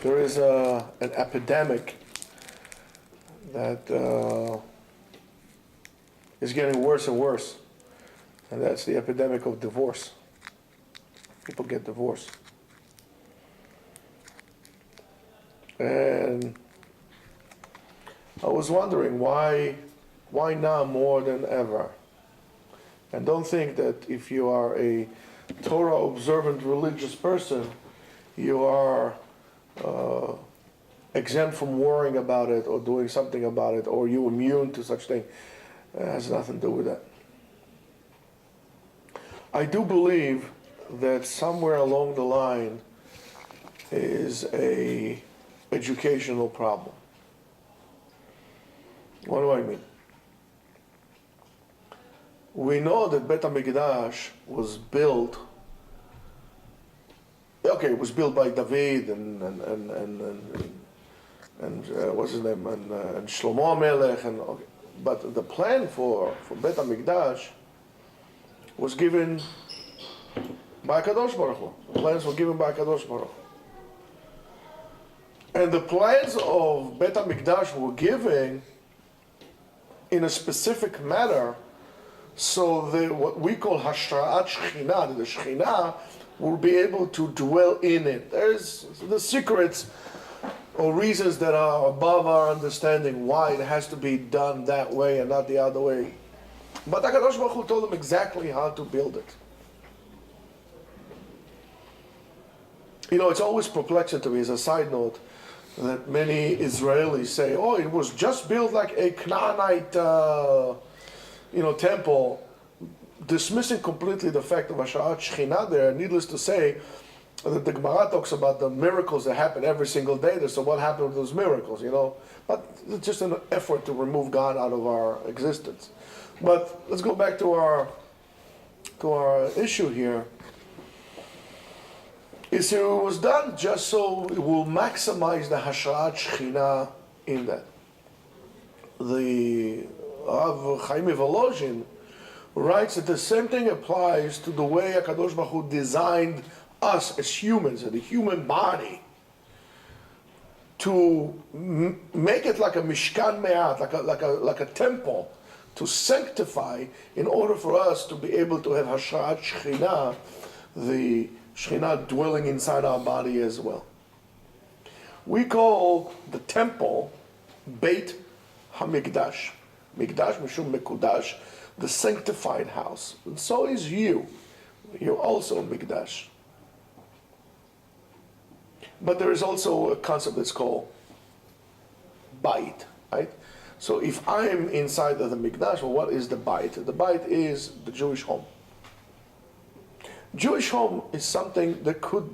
There is an epidemic that is getting worse and worse, and that's the epidemic of divorce. People get divorced. And I was wondering why now more than ever? And don't think that if you are a Torah observant religious person, you are exempt from worrying about it or doing something about it, or you're immune to such thing. It has nothing to do with that. I do believe that somewhere along the line is a educational problem. What do I mean? We know that Bet HaMikdash was built. Okay, it was built by David and what's his name, and Shlomo Melech, and okay. But the plan for Bet HaMikdash was given by Kadosh Baruch Hu. The plans were given by Kadosh Baruch Hu. And the plans of Bet HaMikdash were given in a specific manner, so that what we call Hashra'at Shekhinah, that the Shekhinah will be able to dwell in it. There's the secrets or reasons that are above our understanding why it has to be done that way and not the other way. But HaKadosh Baruch Hu told them exactly how to build it. You know, it's always perplexing to me, as a side note, that many Israelis say, oh, it was just built like a Canaanite temple, dismissing completely the fact of Hashra'at Shekhinah there. Needless to say, that the Gemara talks about the miracles that happen every single day there, so what happened with those miracles, But it's just an effort to remove God out of our existence. But let's go back to our issue here. It was done just so it will maximize the Hashra'at Shekhinah in that. The Rav Chaim Volozhin writes that the same thing applies to the way HaKadosh Baruch Hu designed us as humans, the human body, to make it like a Mishkan Me'at, like a temple, to sanctify in order for us to be able to have Hashra'at Shekhinah, the Shekhinah dwelling inside our body as well. We call the temple Beit HaMikdash. Mikdash Mishum Mekudash, the sanctified house. And so is you. You're also Mikdash. But there is also a concept that's called Bait, right? So if I'm inside of the Mikdash, well, what is the Bait? The Bait is the Jewish home. Jewish home is something that could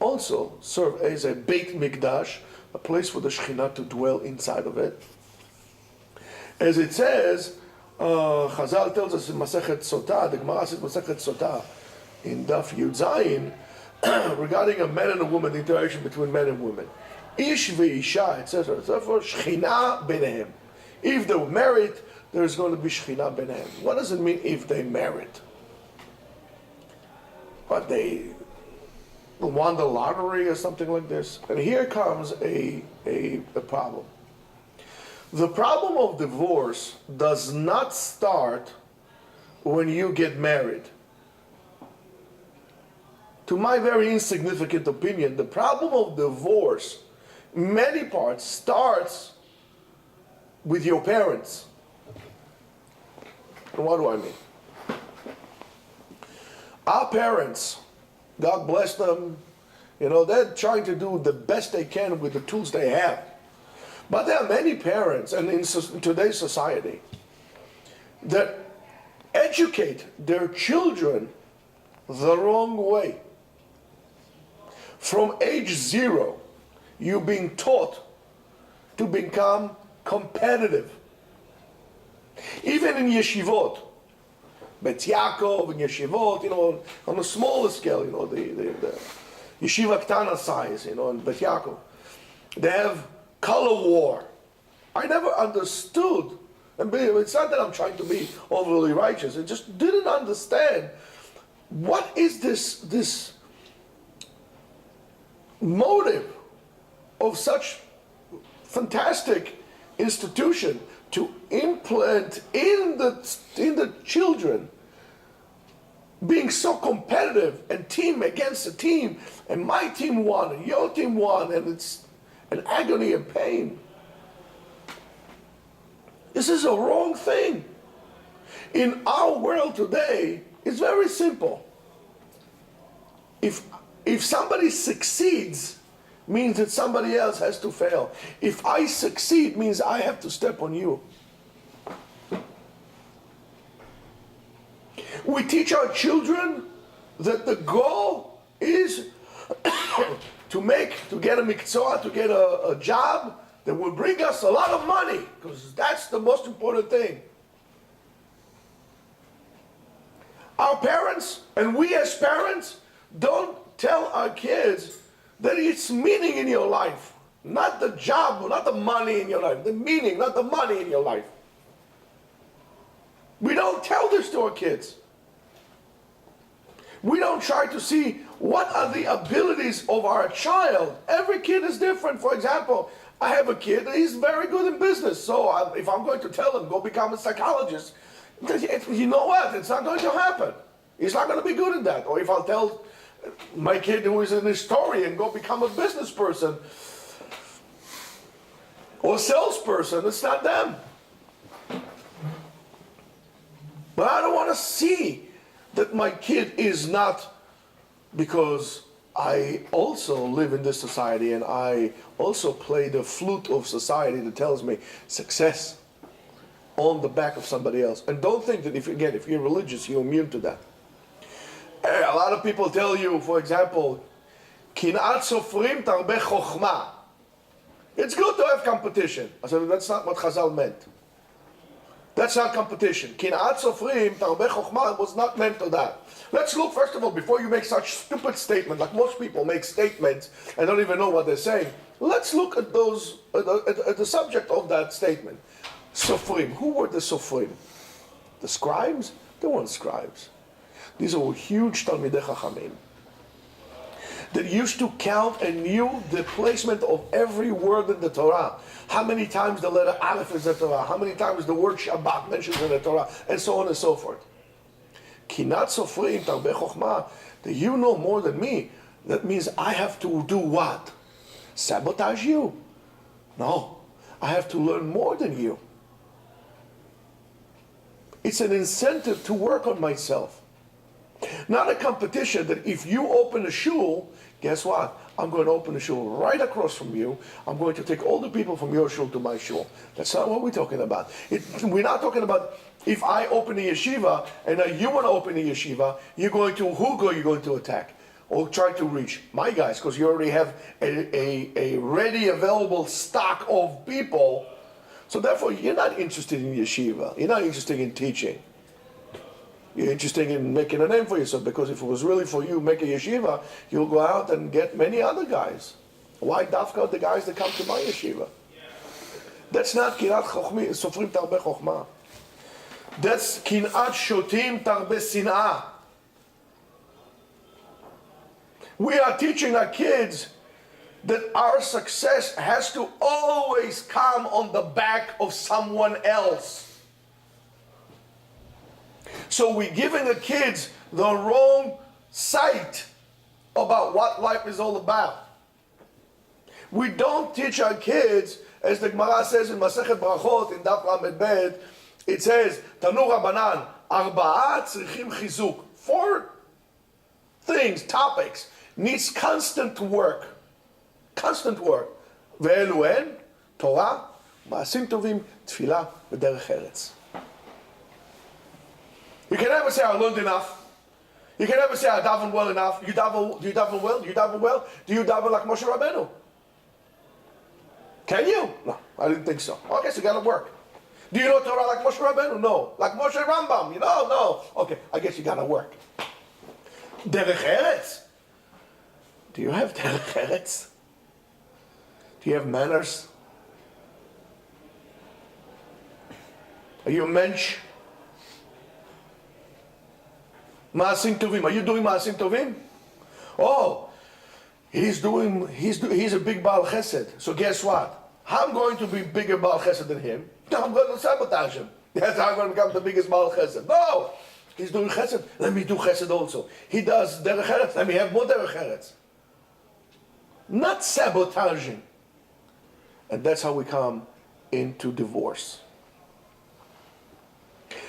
also serve as a Beit Mikdash, a place for the Shekhinah to dwell inside of it. As it says, Chazal tells us in Masechet Sotah, the Gemara says Masechet Sotah, in Daf Yud Zayin, regarding a man and a woman, the interaction between men and women. Ish ve'isha, etc. Therefore, Shekhinah benehem. If they were married, there is going to be Shekhinah benehem. What does it mean if they married? But they won the lottery or something like this. And here comes a problem. The problem of divorce does not start when you get married. To my very insignificant opinion, the problem of divorce, in many parts, starts with your parents. And what do I mean? Our parents, God bless them, they're trying to do the best they can with the tools they have. But there are many parents, and in today's society, that educate their children the wrong way. From age 0, you're being taught to become competitive. Even in yeshivot, Bet Yaakov and yeshivot, on a smaller scale, the yeshiva ktana size, in Bet Yaakov, they have color war. I never understood, and it's not that I'm trying to be overly righteous, I just didn't understand what is this motive of such fantastic institution to implant in the children being so competitive and team against a team, and my team won and your team won, and it's an agony and pain. This is a wrong thing. In our world today, it's very simple. If somebody succeeds, means that somebody else has to fail. If I succeed, means I have to step on you. We teach our children that the goal is to get a miktzah, to get a job that will bring us a lot of money, because that's the most important thing. Our parents, and we as parents, don't tell our kids that it's meaning in your life. Not the job, not the money in your life. The meaning, not the money in your life. We don't tell this to our kids. We don't try to see what are the abilities of our child. Every kid is different. For example, I have a kid, he's very good in business. So if I'm going to tell him, go become a psychologist, you know what? It's not going to happen. He's not going to be good at that. Or if I'll tell my kid who is an historian, go become a business person or salesperson, it's not them. But I don't want to see that my kid is not, because I also live in this society and I also play the flute of society that tells me success on the back of somebody else. And don't think that if you're religious, you're immune to that. A lot of people tell you, for example, Kinat sofrim tarbe chokhmah. It's good to have competition. I said, that's not what Chazal meant. That's not competition. Kinat sofrim tarbe chokhmah was not meant to that. Let's look, first of all, before you make such stupid statements, like most people make statements and don't even know what they're saying, let's look at those, at the subject of that statement. Sofrim. Who were the sofrim? The scribes? They weren't scribes. These were huge Talmidei Chachamim that used to count and knew the placement of every word in the Torah. How many times the letter Aleph is in the Torah, how many times the word Shabbat mentions in the Torah, and so on and so forth. Kinat sofrim tarbe chokhmah, that you know more than me, that means I have to do what? Sabotage you? No, I have to learn more than you. It's an incentive to work on myself. Not a competition that if you open a shul, guess what? I'm going to open a shul right across from you. I'm going to take all the people from your shul to my shul. That's not what we're talking about. We're not talking about if I open a yeshiva and you want to open a yeshiva, who are you going to attack? Or try to reach? My guys, because you already have a ready available stock of people. So therefore, you're not interested in yeshiva. You're not interested in teaching. You're interested in making a name for yourself, because if it was really for you, make a yeshiva, you'll go out and get many other guys. Why dafka the guys that come to my yeshiva? That's not kinat sofrim tarbe chokhmah. That's kinat shotim tarbe sin'ah. We are teaching our kids that our success has to always come on the back of someone else. So we're giving the kids the wrong sight about what life is all about. We don't teach our kids, as the Gemara says in Masechet Brachot, in Daf Lamed Bet, it says, Tanu Rabbanan, Arba'a tzrichim chizuk. 4 things, topics, needs constant work. Constant work. Ve'elu hen, Torah, Ma'asim tovim, Tfilah, v'derech eretz. You can never say, I learned enough. You can never say, I daven well enough. Do you daven well? Do you daven well? Do you daven like Moshe Rabbeinu? Can you? No, I didn't think so. Okay, so you got to work. Do you know Torah like Moshe Rabbeinu? No. Like Moshe Rambam? You know? No. Okay, I guess you got to work. Derech Eretz. Do you have Derech Eretz? Do you have manners? Are you a mensch? Ma'asim tovim. Are you doing ma'asim tovim? Oh, He's a big Baal Chesed. So guess what? I'm going to be bigger Baal Chesed than him. No, I'm going to sabotage him. That's how I'm going to become the biggest Baal Chesed. No! He's doing Chesed. Let me do Chesed also. He does Derech Eretz. Let me have more Derech Eretz. Not sabotaging. And that's how we come into divorce.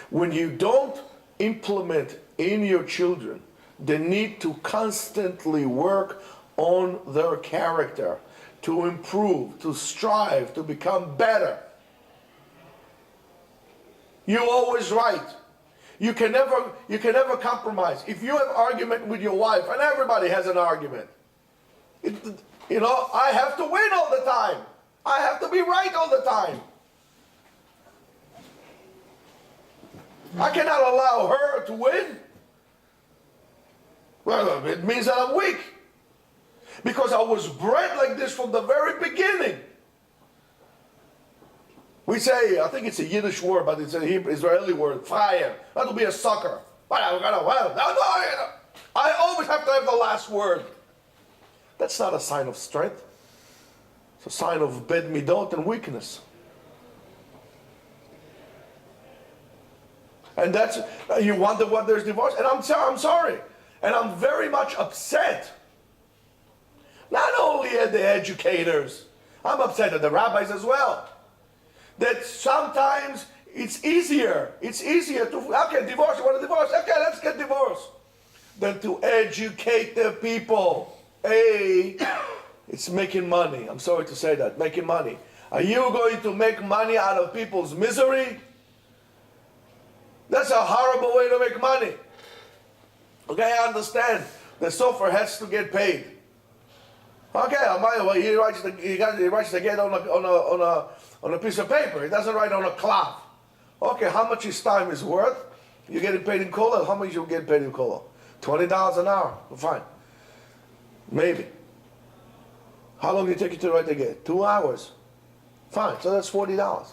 When you don't implement in your children the need to constantly work on their character, to improve, to strive, to become better, you're always right. You can never compromise. If you have argument with your wife, and everybody has an argument, I have to win all the time. I have to be right all the time. I cannot allow her to win. Well, it means that I'm weak. Because I was bred like this from the very beginning. We say, I think it's a Yiddish word, but it's an Israeli word, fire. That'll be a sucker. I always have to have the last word. That's not a sign of strength. It's a sign of bad midot and weakness. And that's, you wonder what there's divorce? And I'm sorry. And I'm very much upset. Not only at the educators, I'm upset at the rabbis as well. That sometimes it's easier to, okay, divorce, you want a divorce? Okay, let's get divorced. Than to educate the people. Hey, it's making money. I'm sorry to say that, making money. Are you going to make money out of people's misery? That's a horrible way to make money. Okay, I understand. The sofer has to get paid. Okay, by the way, he writes the get on a piece of paper. He doesn't write on a cloth. Okay, how much his time is worth? You're getting paid in cola? How much you get paid in cola? $20 an hour. Fine. Maybe. How long do you take it to write the get? 2 hours. Fine, so that's $40.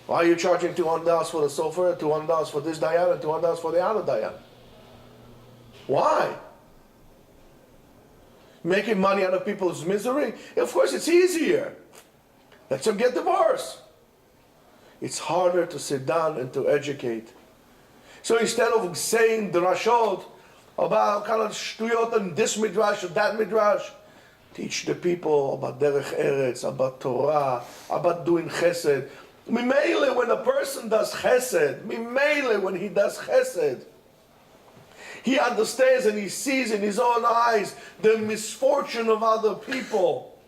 Why are you charging $200 for the sofa, $200 for this dayan, and $200 for the other dayan? Why? Making money out of people's misery? Of course, it's easier. Let them get divorced. It's harder to sit down and to educate. So instead of saying drashot about kind of shtuyot and this midrash or that midrash, teach the people about derech eretz, about Torah, about doing chesed. Mimele, when a person does chesed, when he does chesed, he understands and he sees in his own eyes the misfortune of other people.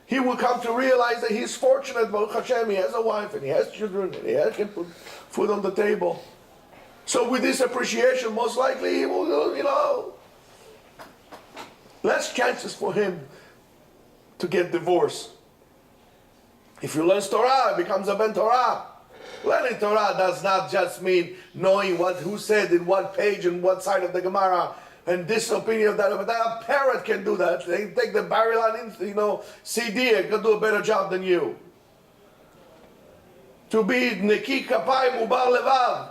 He will come to realize that he's fortunate, Baruch Hashem, he has a wife and he has children and he can put food on the table. So with this appreciation, most likely he will, less chances for him to get divorced. If you learn Torah, it becomes a Ben Torah. Learning Torah does not just mean knowing who said in what page and what side of the Gemara and this opinion of that. But a parrot can do that. They take the Barilan, CD, it can do a better job than you. To be neki kapayim ubar levav,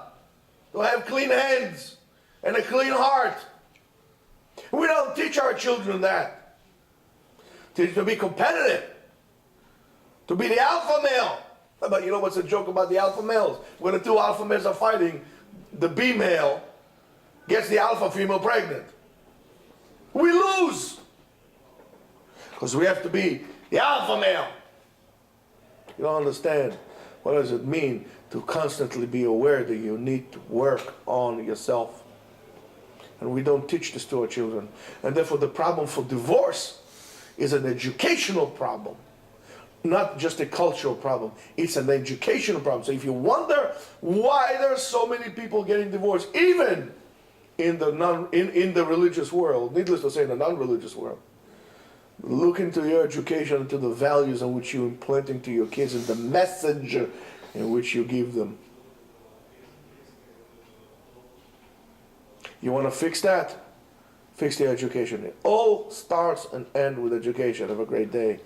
to have clean hands and a clean heart. We don't teach our children that. To be competitive. To be the alpha male. But you know what's a joke about the alpha males? When the two alpha males are fighting, the B male gets the alpha female pregnant. We lose. Because we have to be the alpha male. You don't understand. What does it mean to constantly be aware that you need to work on yourself? And we don't teach this to our children. And therefore the problem for divorce is an educational problem. Not just a cultural problem, it's an educational problem. So if you wonder why there are so many people getting divorced, even in the religious world, needless to say in the non-religious world, look into your education, into the values in which you implant into your kids and the message in which you give them. You want to fix that? Fix the education. It all starts and ends with education. Have a great day.